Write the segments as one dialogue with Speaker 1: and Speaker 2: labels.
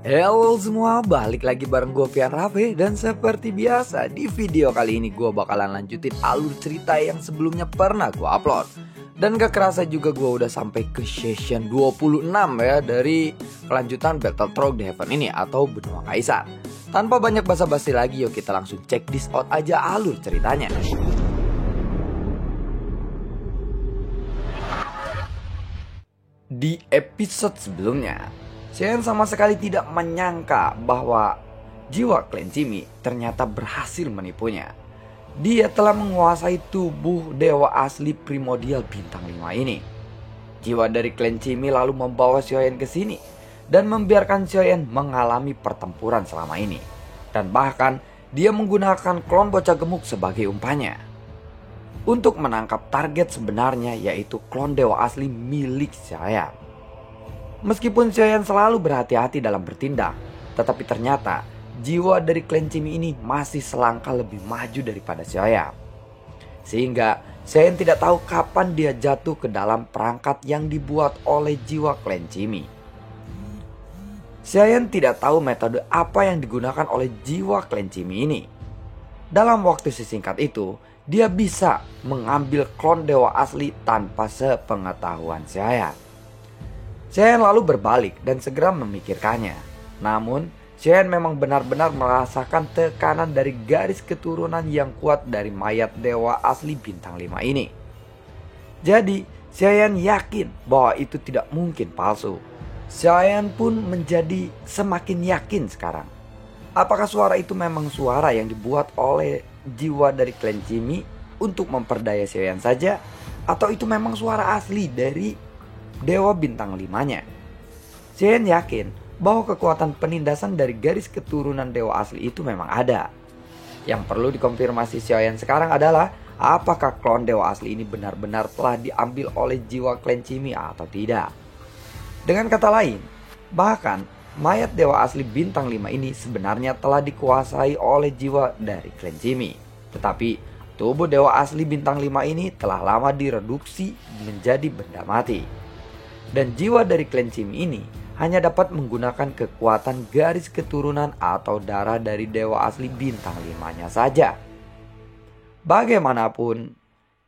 Speaker 1: Halo semua, balik lagi bareng gue Fian Rafe. Dan seperti biasa di video kali ini gue bakalan lanjutin alur cerita yang sebelumnya pernah gue upload. Dan gak kerasa juga gue udah sampai ke session 26 ya dari kelanjutan Battle Trog the Heaven ini atau Benua Kaisar. Tanpa banyak basa-basi lagi, yuk kita langsung check this out aja alur ceritanya. Di episode sebelumnya, Xian sama sekali tidak menyangka bahwa jiwa Clan Chimi ternyata berhasil menipunya. Dia telah menguasai tubuh dewa asli primordial bintang 5 ini. Jiwa dari Clan Chimi lalu membawa Xian ke sini dan membiarkan Xian mengalami pertempuran selama ini. Dan bahkan dia menggunakan klon bocah gemuk sebagai umpannya untuk menangkap target sebenarnya, yaitu klon dewa asli milik Xian. Meskipun Xian selalu berhati-hati dalam bertindak, tetapi ternyata jiwa dari Clan Chimi ini masih selangkah lebih maju daripada Xian. Sehingga Xian tidak tahu kapan dia jatuh ke dalam perangkat yang dibuat oleh jiwa Clan Chimi. Xian tidak tahu metode apa yang digunakan oleh jiwa Clan Chimi ini. Dalam waktu sesingkat itu, dia bisa mengambil klon dewa asli tanpa sepengetahuan Xian. Xian lalu berbalik dan segera memikirkannya. Namun, Xian memang benar-benar merasakan tekanan dari garis keturunan yang kuat dari mayat dewa asli bintang 5 ini. Jadi, Xian yakin bahwa itu tidak mungkin palsu. Xian pun menjadi semakin yakin sekarang. Apakah suara itu memang suara yang dibuat oleh jiwa dari Clan Chimi untuk memperdaya Xian saja? Atau itu memang suara asli dari dewa bintang 5-nya. Xian yakin bahwa kekuatan penindasan dari garis keturunan dewa asli itu memang ada. Yang perlu dikonfirmasi Xian sekarang adalah apakah klon dewa asli ini benar-benar telah diambil oleh jiwa Clan Chimi atau tidak. Dengan kata lain, bahkan mayat dewa asli bintang 5 ini sebenarnya telah dikuasai oleh jiwa dari Clan Chimi. Tetapi tubuh dewa asli bintang 5 ini telah lama direduksi menjadi benda mati. Dan jiwa dari Clan Chimi ini hanya dapat menggunakan kekuatan garis keturunan atau darah dari dewa asli bintang 5-nya saja. Bagaimanapun,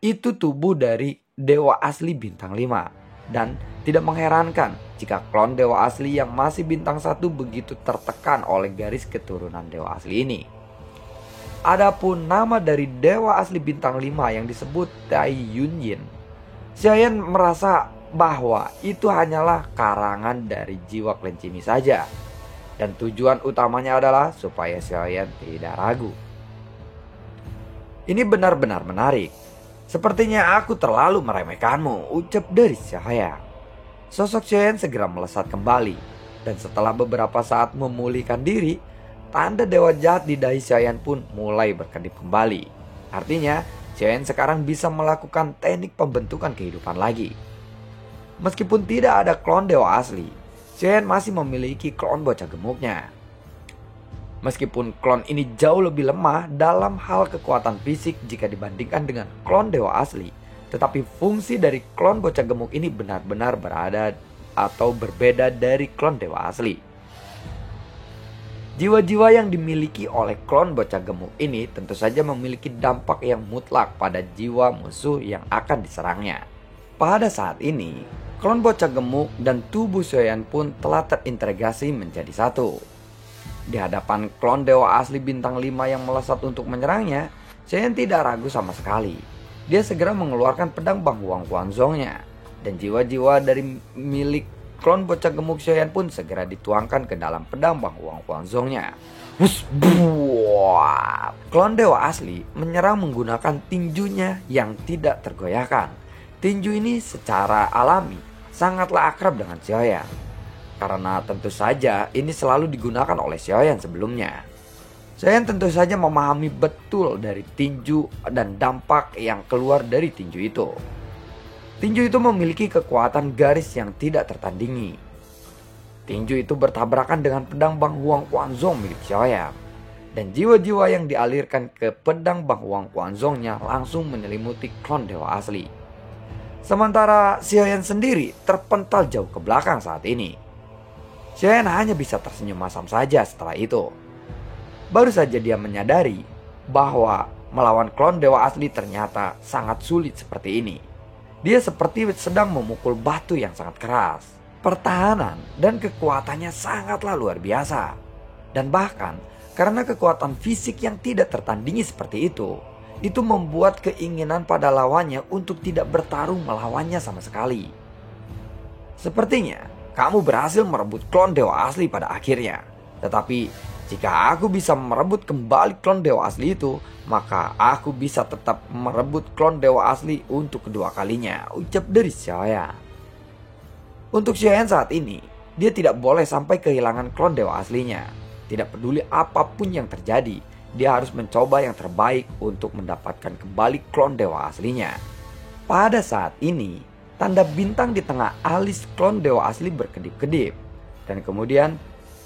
Speaker 1: itu tubuh dari dewa asli bintang 5. Dan tidak mengherankan jika klon dewa asli yang masih bintang 1 begitu tertekan oleh garis keturunan dewa asli ini. Adapun nama dari dewa asli bintang 5 yang disebut Tai Yunyin, Xian merasa bahwa itu hanyalah karangan dari jiwa Clan Chimi saja. Dan tujuan utamanya adalah supaya Xian tidak ragu. Ini benar-benar menarik. Sepertinya aku terlalu meremehkanmu, ucap dari Xian. Sosok Xian segera melesat kembali. Dan setelah beberapa saat memulihkan diri, tanda dewa jahat di dahi Xian pun mulai berkedip kembali. Artinya Xian sekarang bisa melakukan teknik pembentukan kehidupan lagi. Meskipun tidak ada klon dewa asli, Xian masih memiliki klon bocah gemuknya. Meskipun klon ini jauh lebih lemah dalam hal kekuatan fisik jika dibandingkan dengan klon dewa asli, tetapi fungsi dari klon bocah gemuk ini benar-benar berada atau berbeda dari klon dewa asli. Jiwa-jiwa yang dimiliki oleh klon bocah gemuk ini tentu saja memiliki dampak yang mutlak pada jiwa musuh yang akan diserangnya. Pada saat ini, klon bocah gemuk dan tubuh Xian pun telah terintegrasi menjadi satu. Di hadapan klon dewa asli bintang 5 yang melesat untuk menyerangnya, Xian tidak ragu sama sekali. Dia segera mengeluarkan pedang Bang Huang Quanzong-nya. Dan jiwa-jiwa dari milik klon bocah gemuk Xian pun segera dituangkan ke dalam pedang Bang Huang Quanzong-nya. Klon dewa asli menyerang menggunakan tinjunya yang tidak tergoyahkan. Tinju ini secara alami sangatlah akrab dengan Xian. Karena tentu saja ini selalu digunakan oleh Xian sebelumnya. Xian tentu saja memahami betul dari tinju dan dampak yang keluar dari tinju itu. Tinju itu memiliki kekuatan garis yang tidak tertandingi. Tinju itu bertabrakan dengan pedang Bang Huang Quanzong milik Xian. Dan jiwa-jiwa yang dialirkan ke pedang Bang Huang Quanzong-nya langsung menyelimuti klon dewa asli. Sementara Xian sendiri terpental jauh ke belakang saat ini. Xiaoyan hanya bisa tersenyum masam saja setelah itu. Baru saja dia menyadari bahwa melawan klon dewa asli ternyata sangat sulit seperti ini. Dia seperti sedang memukul batu yang sangat keras. Pertahanan dan kekuatannya sangatlah luar biasa. Dan bahkan karena kekuatan fisik yang tidak tertandingi seperti itu membuat keinginan pada lawannya untuk tidak bertarung melawannya sama sekali. Sepertinya kamu berhasil merebut klon dewa asli pada akhirnya. Tetapi jika aku bisa merebut kembali klon dewa asli itu, maka aku bisa tetap merebut klon dewa asli untuk kedua kalinya, ucap dari Xiaoyan. Untuk Xiaoyan saat ini, dia tidak boleh sampai kehilangan klon dewa aslinya. Tidak peduli apapun yang terjadi, dia harus mencoba yang terbaik untuk mendapatkan kembali klon dewa aslinya. Pada saat ini, tanda bintang di tengah alis klon dewa asli berkedip-kedip. Dan kemudian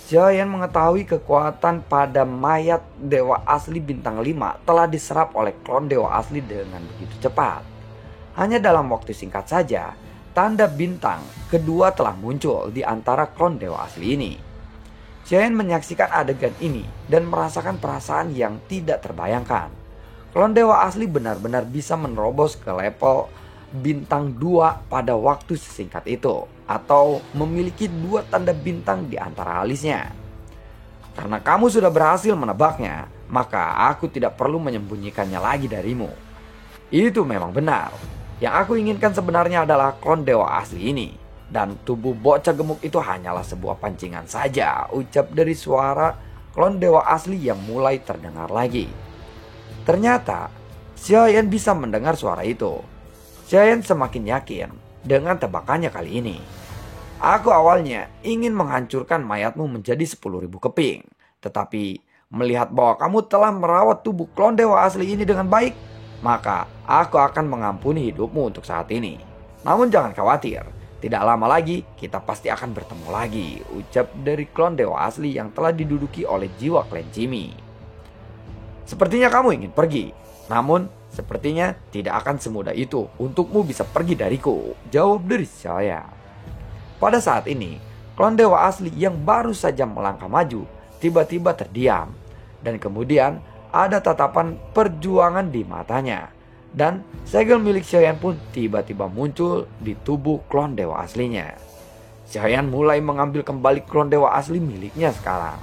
Speaker 1: Xiaoyan mengetahui kekuatan pada mayat dewa asli bintang 5 telah diserap oleh klon dewa asli dengan begitu cepat. Hanya dalam waktu singkat saja, tanda bintang kedua telah muncul di antara klon dewa asli ini. Xiaoyan menyaksikan adegan ini dan merasakan perasaan yang tidak terbayangkan. Klon dewa asli benar-benar bisa menerobos ke level bintang 2 pada waktu sesingkat itu, atau memiliki 2 tanda bintang di antara alisnya. Karena kamu sudah berhasil menebaknya, maka aku tidak perlu menyembunyikannya lagi darimu. Itu memang benar. Yang aku inginkan sebenarnya adalah klon dewa asli ini. Dan tubuh bocah gemuk itu hanyalah sebuah pancingan saja, ucap dari suara klon dewa asli yang mulai terdengar lagi. Ternyata Xiaoyan bisa mendengar suara itu. Xiaoyan semakin yakin dengan tebakannya kali ini. Aku awalnya ingin menghancurkan mayatmu menjadi 10.000 keping. Tetapi melihat bahwa kamu telah merawat tubuh klon dewa asli ini dengan baik, maka aku akan mengampuni hidupmu untuk saat ini. Namun jangan khawatir, tidak lama lagi kita pasti akan bertemu lagi, ucap dari klon dewa asli yang telah diduduki oleh jiwa klan Jimmy. Sepertinya kamu ingin pergi, namun sepertinya tidak akan semudah itu untukmu bisa pergi dariku, jawab dari saya. Pada saat ini, klon dewa asli yang baru saja melangkah maju tiba-tiba terdiam. Dan kemudian ada tatapan perjuangan di matanya. Dan segel milik Xiaoyan pun tiba-tiba muncul di tubuh klon dewa aslinya. Xiaoyan mulai mengambil kembali klon dewa asli miliknya sekarang.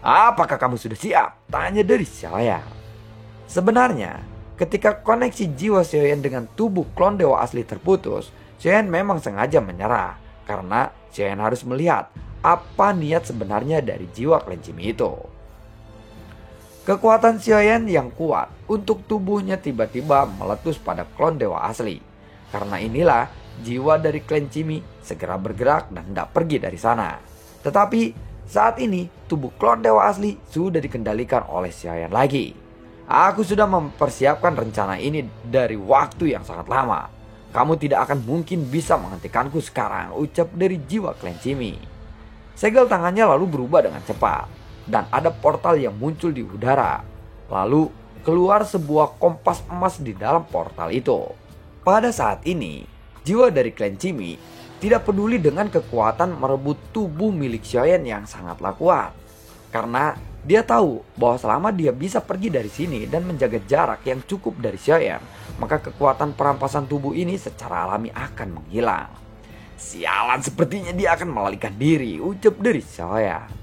Speaker 1: Apakah kamu sudah siap? Tanya dari Xiaoyan. Sebenarnya, ketika koneksi jiwa Xiaoyan dengan tubuh klon dewa asli terputus, Xiaoyan memang sengaja menyerah. Karena Xiaoyan harus melihat apa niat sebenarnya dari jiwa klan Jimmy itu. Kekuatan Xiaoyan yang kuat untuk tubuhnya tiba-tiba meletus pada klon dewa asli. Karena inilah jiwa dari klan Jimmy segera bergerak dan hendak pergi dari sana. Tetapi saat ini tubuh klon dewa asli sudah dikendalikan oleh Xiaoyan lagi. Aku sudah mempersiapkan rencana ini dari waktu yang sangat lama. Kamu tidak akan mungkin bisa menghentikanku sekarang, ucap dari jiwa klan Jimmy. Segel tangannya lalu berubah dengan cepat. Dan ada portal yang muncul di udara. Lalu keluar sebuah kompas emas di dalam portal itu. Pada saat ini, jiwa dari klan Jimmy tidak peduli dengan kekuatan merebut tubuh milik Xiaoyan yang sangatlah kuat. Karena dia tahu bahwa selama dia bisa pergi dari sini dan menjaga jarak yang cukup dari Xiaoyan, maka kekuatan perampasan tubuh ini secara alami akan menghilang. Sialan, sepertinya dia akan melarikan diri, ucap dari Xiaoyan.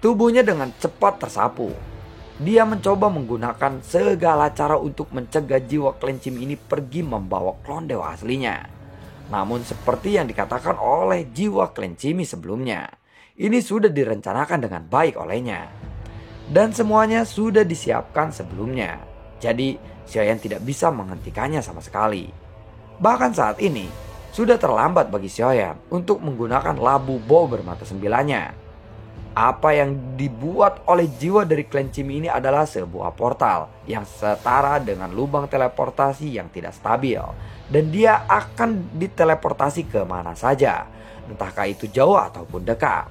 Speaker 1: Tubuhnya dengan cepat tersapu. Dia mencoba menggunakan segala cara untuk mencegah jiwa klan Jimmy ini pergi membawa klon dewa aslinya. Namun seperti yang dikatakan oleh jiwa klan Jimmy sebelumnya, ini sudah direncanakan dengan baik olehnya. Dan semuanya sudah disiapkan sebelumnya. Jadi Xiaoyan tidak bisa menghentikannya sama sekali. Bahkan saat ini sudah terlambat bagi Xiaoyan untuk menggunakan labu bow bermata sembilannya. Apa yang dibuat oleh jiwa dari klan Jimmy ini adalah sebuah portal yang setara dengan lubang teleportasi yang tidak stabil. Dan dia akan diteleportasi kemana saja, entahkah itu jauh ataupun dekat.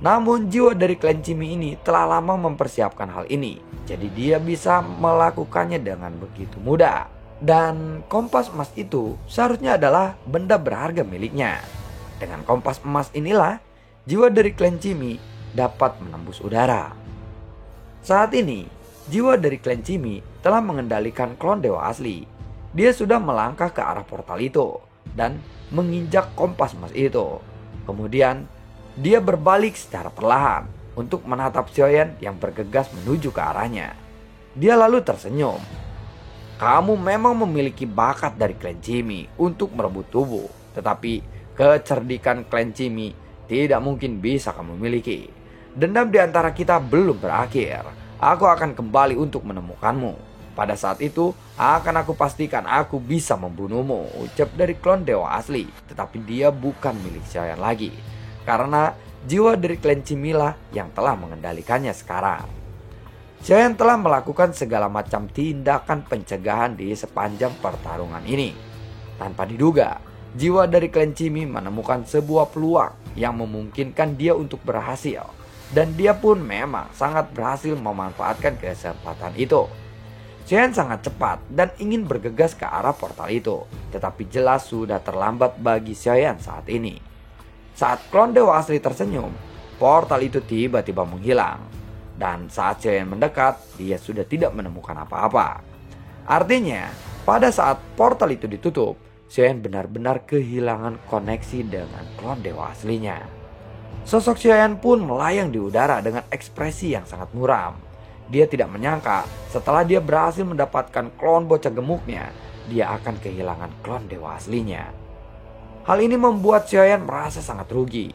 Speaker 1: Namun jiwa dari klan Jimmy ini telah lama mempersiapkan hal ini. Jadi dia bisa melakukannya dengan begitu mudah. Dan kompas emas itu seharusnya adalah benda berharga miliknya. Dengan kompas emas inilah jiwa dari klan Chimi dapat menembus udara. Saat ini, jiwa dari klan Chimi telah mengendalikan klon dewa asli. Dia sudah melangkah ke arah portal itu dan menginjak kompas emas itu. Kemudian, dia berbalik secara perlahan untuk menatap Xiaoyan yang bergegas menuju ke arahnya. Dia lalu tersenyum. Kamu memang memiliki bakat dari klan Chimi untuk merebut tubuh, tetapi kecerdikan klan Chimi tidak mungkin bisa kamu miliki. Dendam di antara kita belum berakhir. Aku akan kembali untuk menemukanmu. Pada saat itu akan aku pastikan aku bisa membunuhmu, ucap dari klon dewa asli. Tetapi dia bukan milik Xiaoyan lagi, karena jiwa dari klan Chimi lah yang telah mengendalikannya sekarang. Xiaoyan telah melakukan segala macam tindakan pencegahan di sepanjang pertarungan ini. Tanpa diduga, jiwa dari klan Chimi menemukan sebuah peluang yang memungkinkan dia untuk berhasil. Dan dia pun memang sangat berhasil memanfaatkan kesempatan itu. Xiaoyan sangat cepat dan ingin bergegas ke arah portal itu. Tetapi jelas sudah terlambat bagi Xiaoyan saat ini. Saat klon dewa asli tersenyum, portal itu tiba-tiba menghilang. Dan saat Xiaoyan mendekat, dia sudah tidak menemukan apa-apa. Artinya, pada saat portal itu ditutup, Xiaoyan benar-benar kehilangan koneksi dengan klon dewa aslinya. Sosok Xiaoyan pun melayang di udara dengan ekspresi yang sangat muram. Dia tidak menyangka setelah dia berhasil mendapatkan klon bocah gemuknya, dia akan kehilangan klon dewa aslinya. Hal ini membuat Xiaoyan merasa sangat rugi.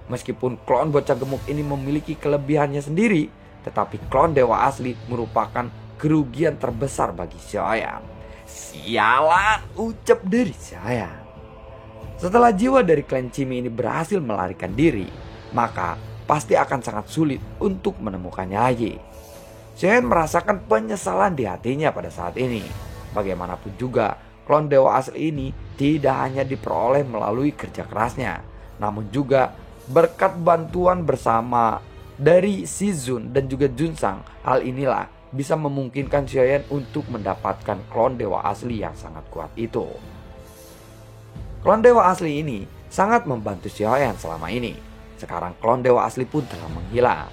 Speaker 1: Meskipun klon bocah gemuk ini memiliki kelebihannya sendiri, tetapi klon dewa asli merupakan kerugian terbesar bagi Xiaoyan. Sialan, ucap dari Xiaoyan. Setelah jiwa dari klan Chimi ini berhasil melarikan diri, maka pasti akan sangat sulit untuk menemukannya lagi. Xiaoyan merasakan penyesalan di hatinya pada saat ini. Bagaimanapun juga, klon dewa asli ini tidak hanya diperoleh melalui kerja kerasnya, namun juga berkat bantuan bersama dari Shizun dan juga Junsang. Hal inilah bisa memungkinkan Xiaoyan untuk mendapatkan klon dewa asli yang sangat kuat itu. Klon dewa asli ini sangat membantu Xiaoyan selama ini. Sekarang klon dewa asli pun telah menghilang.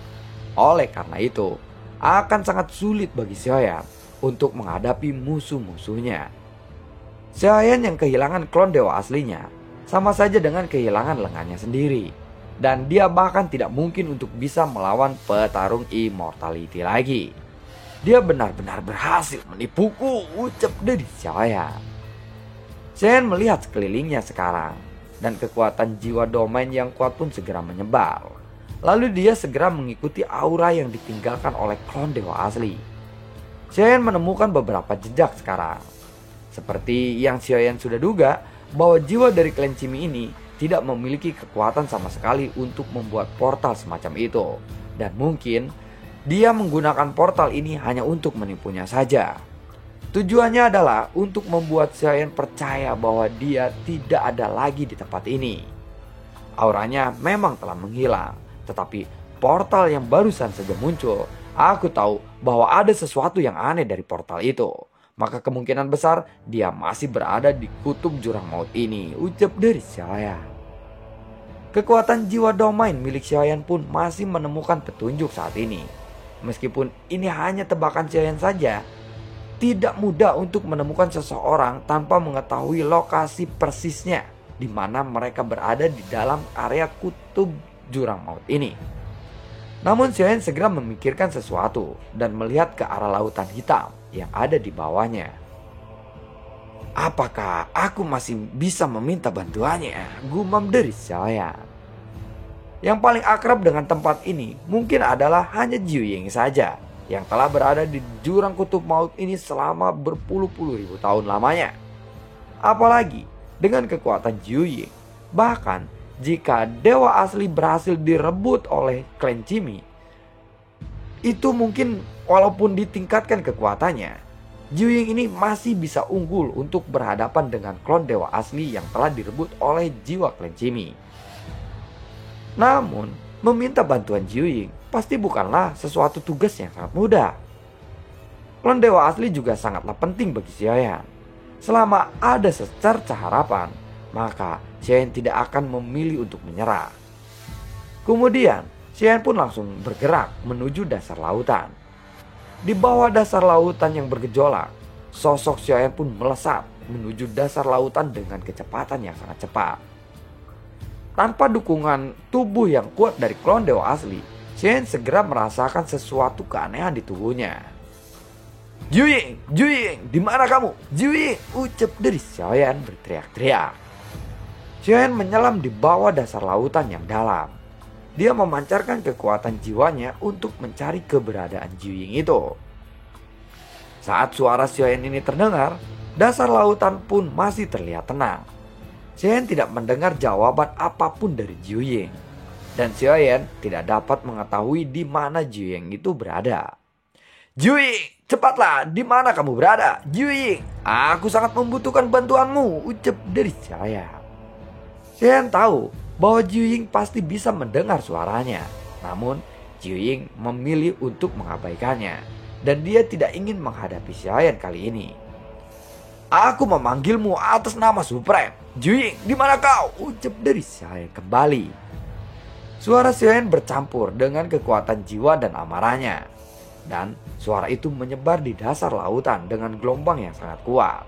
Speaker 1: Oleh karena itu, akan sangat sulit bagi Xiaoyan untuk menghadapi musuh-musuhnya. Xiaoyan yang kehilangan klon dewa aslinya sama saja dengan kehilangan lengannya sendiri. Dan dia bahkan tidak mungkin untuk bisa melawan petarung immortality lagi. Dia benar-benar berhasil menipuku, ucap dari Xiaoyan. Xiaoyan melihat sekelilingnya sekarang, dan kekuatan jiwa domain yang kuat pun segera menyebar. Lalu dia segera mengikuti aura yang ditinggalkan oleh klon dewa asli. Xiaoyan menemukan beberapa jejak sekarang. Seperti yang Xiaoyan sudah duga, bahwa jiwa dari klan Chimi ini tidak memiliki kekuatan sama sekali untuk membuat portal semacam itu. Dan mungkin dia menggunakan portal ini hanya untuk menipunya saja. Tujuannya adalah untuk membuat Xiaoyan percaya bahwa dia tidak ada lagi di tempat ini. Auranya memang telah menghilang, tetapi portal yang barusan saja muncul, aku tahu bahwa ada sesuatu yang aneh dari portal itu. Maka kemungkinan besar dia masih berada di kutub jurang maut ini, ucap dari Xiaoyan. Kekuatan jiwa domain milik Xiaoyan pun masih menemukan petunjuk saat ini. Meskipun ini hanya tebakan Xiaoyan saja, tidak mudah untuk menemukan seseorang tanpa mengetahui lokasi persisnya di mana mereka berada di dalam area kutub jurang maut ini. Namun Xiaoyan segera memikirkan sesuatu dan melihat ke arah lautan hitam yang ada di bawahnya. Apakah aku masih bisa meminta bantuannya? Gumam dari Xiaoyan. Yang paling akrab dengan tempat ini mungkin adalah hanya Jiu Ying saja, yang telah berada di jurang kutub maut ini selama berpuluh-puluh ribu tahun lamanya. Apalagi dengan kekuatan Jiu Ying, bahkan jika dewa asli berhasil direbut oleh klan Chimi, itu mungkin walaupun ditingkatkan kekuatannya, Jiu Ying ini masih bisa unggul untuk berhadapan dengan klon dewa asli yang telah direbut oleh jiwa klan Chimi. Namun, meminta bantuan Jiu Ying pasti bukanlah sesuatu tugas yang sangat mudah. Klon dewa asli juga sangatlah penting bagi Xiaoyan. Selama ada secercah harapan, maka Xiaoyan tidak akan memilih untuk menyerah. Kemudian, Xian pun langsung bergerak menuju dasar lautan. Di bawah dasar lautan yang bergejolak, sosok Xian pun melesat menuju dasar lautan dengan kecepatan yang sangat cepat. Tanpa dukungan tubuh yang kuat dari klon dewa asli, Xian segera merasakan sesuatu keanehan di tubuhnya. Juying, Juying, di mana kamu? Juying, ucap dari Xian berteriak-teriak. Xian menyelam di bawah dasar lautan yang dalam. Dia memancarkan kekuatan jiwanya untuk mencari keberadaan Juying itu. Saat suara Xian ini terdengar, dasar lautan pun masih terlihat tenang. Xian tidak mendengar jawaban apapun dari Juying. Dan Xian tidak dapat mengetahui di mana Juying itu berada. Juying, cepatlah, di mana kamu berada? Juying, aku sangat membutuhkan bantuanmu, ucap dari Xian. Xian tahu bahwa Juying pasti bisa mendengar suaranya. Namun, Juying memilih untuk mengabaikannya. Dan dia tidak ingin menghadapi Xian kali ini. Aku memanggilmu atas nama Supreme. Juying, di mana kau? Ucap dari Xian kembali. Suara Xian bercampur dengan kekuatan jiwa dan amarahnya. Dan suara itu menyebar di dasar lautan dengan gelombang yang sangat kuat.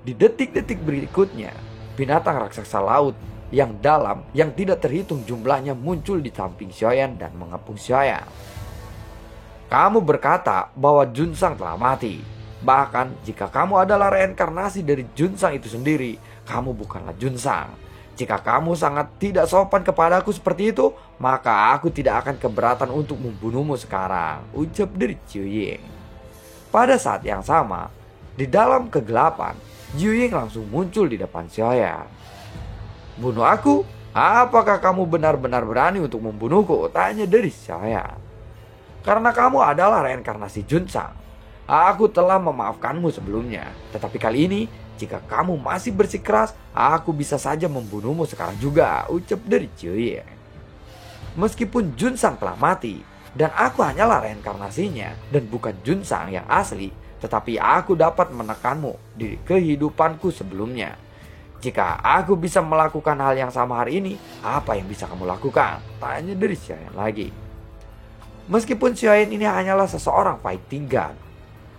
Speaker 1: Di detik-detik berikutnya, binatang raksasa laut yang dalam yang tidak terhitung jumlahnya muncul di samping Xian dan mengepung Xian. Kamu berkata bahwa Junsang telah mati. Bahkan jika kamu adalah reinkarnasi dari Junsang itu sendiri, kamu bukanlah Junsang. Jika kamu sangat tidak sopan kepadaku seperti itu, maka aku tidak akan keberatan untuk membunuhmu sekarang, ucap dari Juying. Pada saat yang sama, di dalam kegelapan, Juying langsung muncul di depan Xian. Bunuh aku? Apakah kamu benar-benar berani untuk membunuhku? Tanya dari Xian. Karena kamu adalah reinkarnasi Junsang. Aku telah memaafkanmu sebelumnya. Tetapi kali ini, jika kamu masih bersikeras, aku bisa saja membunuhmu sekarang juga, ucap dari Juying. Meskipun Junsang telah mati, dan aku hanyalah reinkarnasinya dan bukan Junsang yang asli, tetapi aku dapat menekanmu di kehidupanku sebelumnya. Jika aku bisa melakukan hal yang sama hari ini, apa yang bisa kamu lakukan? Tanya dari Xian lagi. Meskipun Xian ini hanyalah seseorang fighting god,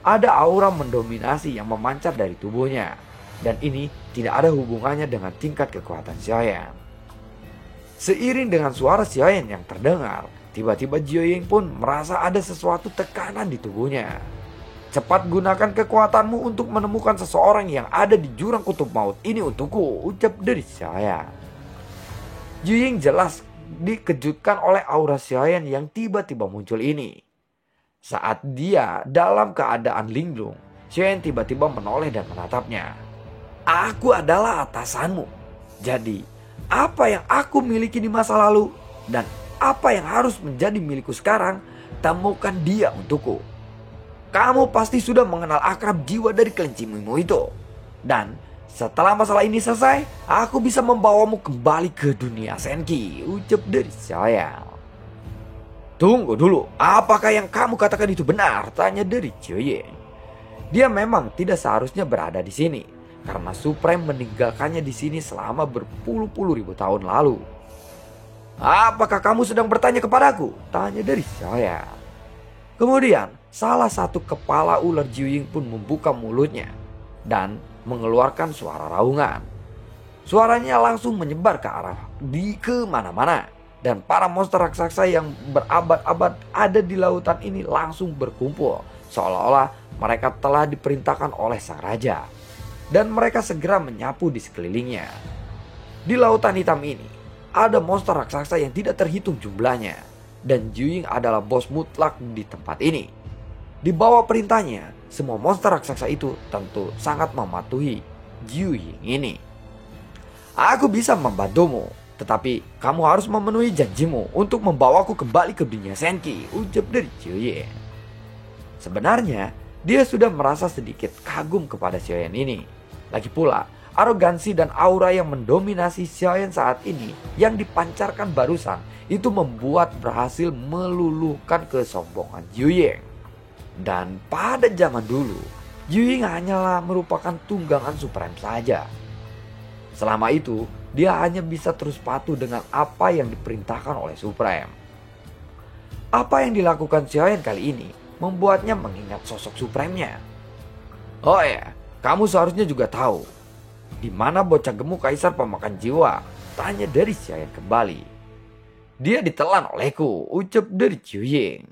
Speaker 1: ada aura mendominasi yang memancar dari tubuhnya. Dan ini tidak ada hubungannya dengan tingkat kekuatan Xian. Seiring dengan suara Xian yang terdengar, tiba-tiba Juying pun merasa ada sesuatu tekanan di tubuhnya. Cepat gunakan kekuatanmu untuk menemukan seseorang yang ada di jurang kutub maut ini untukku, ucap dari Xian. Juying jelas dikejutkan oleh aura Xian yang tiba-tiba muncul ini. Saat dia dalam keadaan linglung, Xian tiba-tiba menoleh dan menatapnya. Aku adalah atasanmu. Jadi, apa yang aku miliki di masa lalu dan apa yang harus menjadi milikku sekarang, temukan dia untukku. Kamu pasti sudah mengenal akrab jiwa dari kelinci Mimo itu. Dan setelah masalah ini selesai, aku bisa membawamu kembali ke dunia Senki, ucap dari Xian. Tunggu dulu, apakah yang kamu katakan itu benar? Tanya dari Juying. Dia memang tidak seharusnya berada di sini, karena Supreme meninggalkannya di sini selama berpuluh-puluh ribu tahun lalu. Apakah kamu sedang bertanya kepadaku? Tanya dari Xian. Kemudian, salah satu kepala ular Juying pun membuka mulutnya dan mengeluarkan suara raungan. Suaranya langsung menyebar ke arah kemana-mana. Dan para monster raksasa yang berabad-abad ada di lautan ini langsung berkumpul. Seolah-olah mereka telah diperintahkan oleh sang raja. Dan mereka segera menyapu di sekelilingnya. Di lautan hitam ini, ada monster raksasa yang tidak terhitung jumlahnya. Dan Juying adalah bos mutlak di tempat ini. Di bawah perintahnya, semua monster raksasa itu tentu sangat mematuhi Juying ini. Aku bisa membantumu. Tetapi kamu harus memenuhi janjimu untuk membawaku kembali ke dunia Senki, ucap dari Juying. Sebenarnya, dia sudah merasa sedikit kagum kepada Xian ini. Lagi pula, arogansi dan aura yang mendominasi Xian saat ini yang dipancarkan barusan itu membuat berhasil meluluhkan kesombongan Juying. Dan pada zaman dulu, Juying hanyalah merupakan tunggangan Supreme saja. Selama itu, dia hanya bisa terus patuh dengan apa yang diperintahkan oleh Supreme. Apa yang dilakukan Xiaoyan kali ini membuatnya mengingat sosok Supreme-nya. Oh ya, kamu seharusnya juga tahu di mana bocah gemuk kaisar pemakan jiwa, tanya dari Xiaoyan kembali. Dia ditelan olehku, ucap dari Jiuying.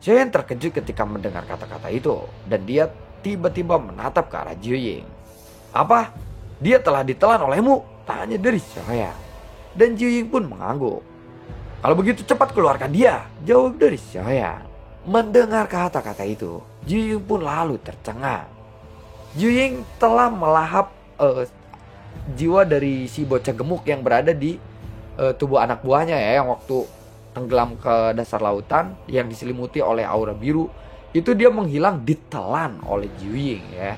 Speaker 1: Xiaoyan terkejut ketika mendengar kata-kata itu dan dia tiba-tiba menatap ke arah Jiuying. Apa? Dia telah ditelan olehmu? Tanya dari Xiaoyan. Dan Jiuying pun mengangguk. Kalau begitu cepat keluarkan dia, jawab dari Xiaoyan. Mendengar kata-kata itu, Jiuying pun lalu tercengang. Jiuying telah melahap jiwa dari si bocah gemuk yang berada di tubuh anak buahnya ya, yang waktu tenggelam ke dasar lautan yang diselimuti oleh aura biru. Itu dia menghilang ditelan oleh Jiuying ya.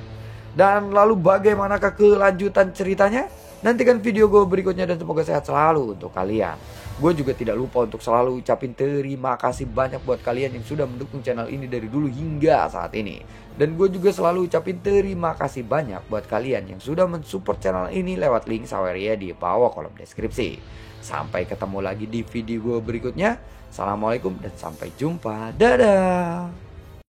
Speaker 1: Dan lalu bagaimanakah kelanjutan ceritanya? Nantikan video gue berikutnya dan semoga sehat selalu untuk kalian. Gue juga tidak lupa untuk selalu ucapin terima kasih banyak buat kalian yang sudah mendukung channel ini dari dulu hingga saat ini. Dan gue juga selalu ucapin terima kasih banyak buat kalian yang sudah mensupport channel ini lewat link Saweria di bawah kolom deskripsi. Sampai ketemu lagi di video gue berikutnya. Assalamualaikum dan sampai jumpa. Dadah.